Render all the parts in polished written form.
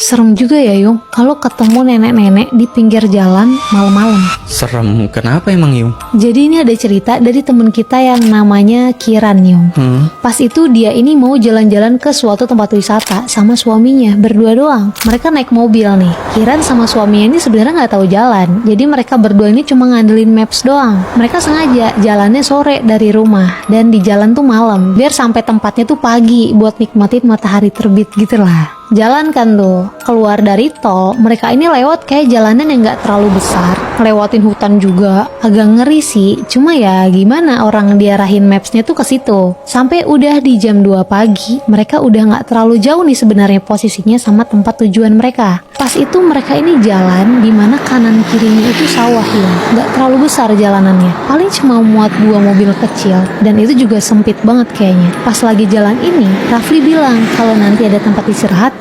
Serem juga ya Yung, kalau ketemu nenek-nenek di pinggir jalan malam-malam. Serem, kenapa emang Yung? Jadi ini ada cerita dari temen kita yang namanya Kiran Yung. Pas itu dia ini mau jalan-jalan ke suatu tempat wisata sama suaminya, berdua doang. Mereka naik mobil nih. Kiran sama suaminya ini sebenarnya nggak tahu jalan. Jadi mereka berdua ini cuma ngandelin maps doang. Mereka sengaja jalannya sore dari rumah dan di jalan tuh malam, biar sampai tempatnya tuh pagi buat nikmatin matahari terbit gitu lah. Jalan kan tuh, keluar dari tol, mereka ini lewat kayak jalanan yang gak terlalu besar, ngelewatin hutan juga, agak ngeri sih. Cuma ya gimana, orang diarahin mapsnya tuh ke situ. Sampai udah di jam 2 pagi, mereka udah gak terlalu jauh nih sebenarnya posisinya sama tempat tujuan mereka. Pas itu mereka ini jalan dimana kanan kirinya itu sawah ya, gak terlalu besar jalanannya, paling cuma muat 2 mobil kecil, dan itu juga sempit banget kayaknya. Pas lagi jalan ini, Rafli bilang kalau nanti ada tempat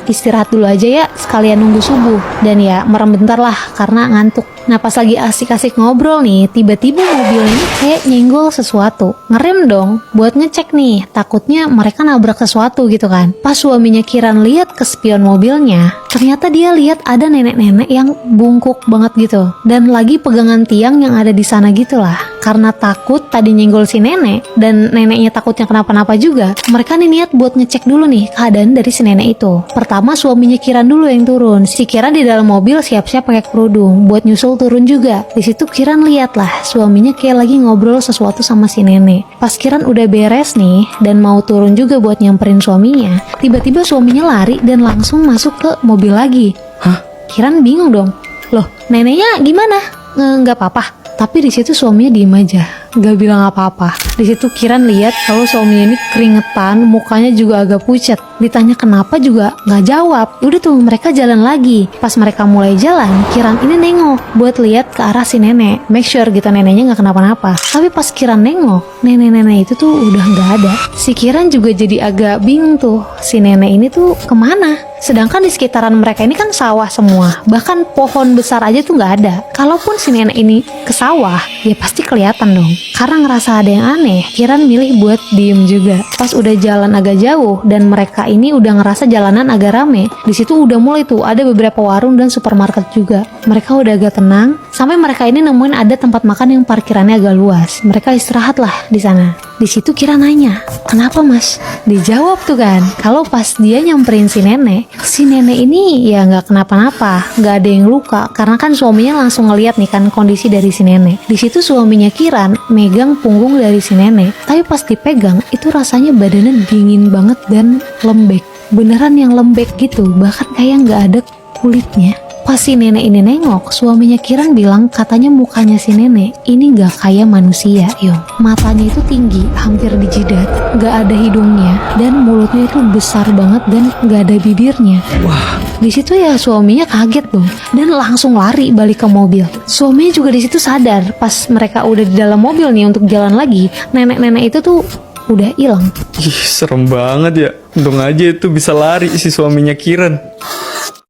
istirahat dulu aja ya, sekalian nunggu subuh. Dan ya merem bentar lah karena ngantuk. Nah pas lagi asik-asik ngobrol nih, tiba-tiba mobil ini kayak nyenggol sesuatu. Ngerem dong buat ngecek nih, takutnya mereka nabrak sesuatu gitu kan. Pas suaminya Kiran lihat ke spion mobilnya, ternyata dia lihat ada nenek-nenek yang bungkuk banget gitu, dan lagi pegangan tiang yang ada di sana gitulah. Karena takut tadi nyenggol si nenek dan neneknya takutnya kenapa-napa juga, mereka nih niat buat ngecek dulu nih keadaan dari si nenek itu. Pertama suaminya Kiran dulu yang turun. Si Kiran di dalam mobil siap-siap pakai kerudung buat nyusul turun juga. Di situ Kiran lihat lah suaminya kayak lagi ngobrol sesuatu sama si nenek. Pas Kiran udah beres nih dan mau turun juga buat nyamperin suaminya, tiba-tiba suaminya lari dan langsung masuk ke mobil lagi. Hah? Kiran bingung dong. Loh, neneknya gimana? Nggak apa-apa. Tapi di situ suaminya diem aja, nggak bilang apa-apa. Di situ Kiran lihat kalau suaminya ini keringetan, mukanya juga agak pucat. Ditanya kenapa juga nggak jawab. Udah tuh mereka jalan lagi. Pas mereka mulai jalan, Kiran ini nengok buat lihat ke arah si nenek, make sure gitu neneknya nggak kenapa-napa. Tapi pas Kiran nengok, nenek-nenek itu tuh udah nggak ada. Si Kiran juga jadi agak bingung tuh, si nenek ini tuh kemana? Sedangkan di sekitaran mereka ini kan sawah semua, bahkan pohon besar aja tuh nggak ada. Kalaupun si nenek ini ke sawah, ya pasti kelihatan dong. Karena ngerasa ada yang aneh, Kiran milih buat diem juga. Pas udah jalan agak jauh dan mereka ini udah ngerasa jalanan agak rame, di situ udah mulai tuh ada beberapa warung dan supermarket juga. Mereka udah agak tenang, sampai mereka ini nemuin ada tempat makan yang parkirannya agak luas. Mereka istirahat lah di sana. Di situ Kiran nanya, kenapa mas? Dijawab tuh kan, kalau pas dia nyamperin si nenek ini ya nggak kenapa-napa, nggak ada yang luka, karena kan suaminya langsung ngeliat nih kan kondisi dari si nenek. Di situ suaminya Kiran megang punggung dari si nenek, tapi pas dipegang itu rasanya badannya dingin banget dan lembek, beneran yang lembek gitu, bahkan kayak nggak ada kulitnya. Pas si nenek ini nengok, suaminya Kiran bilang katanya mukanya si nenek ini gak kayak manusia, Yung. Matanya itu tinggi, hampir di jidat, gak ada hidungnya, dan mulutnya itu besar banget dan gak ada bibirnya. Wah, di situ ya suaminya kaget dong, dan langsung lari balik ke mobil. Suaminya juga di situ sadar, pas mereka udah di dalam mobil nih untuk jalan lagi, nenek-nenek itu tuh udah hilang. ih serem banget ya. Untung aja itu bisa lari si suaminya Kiran.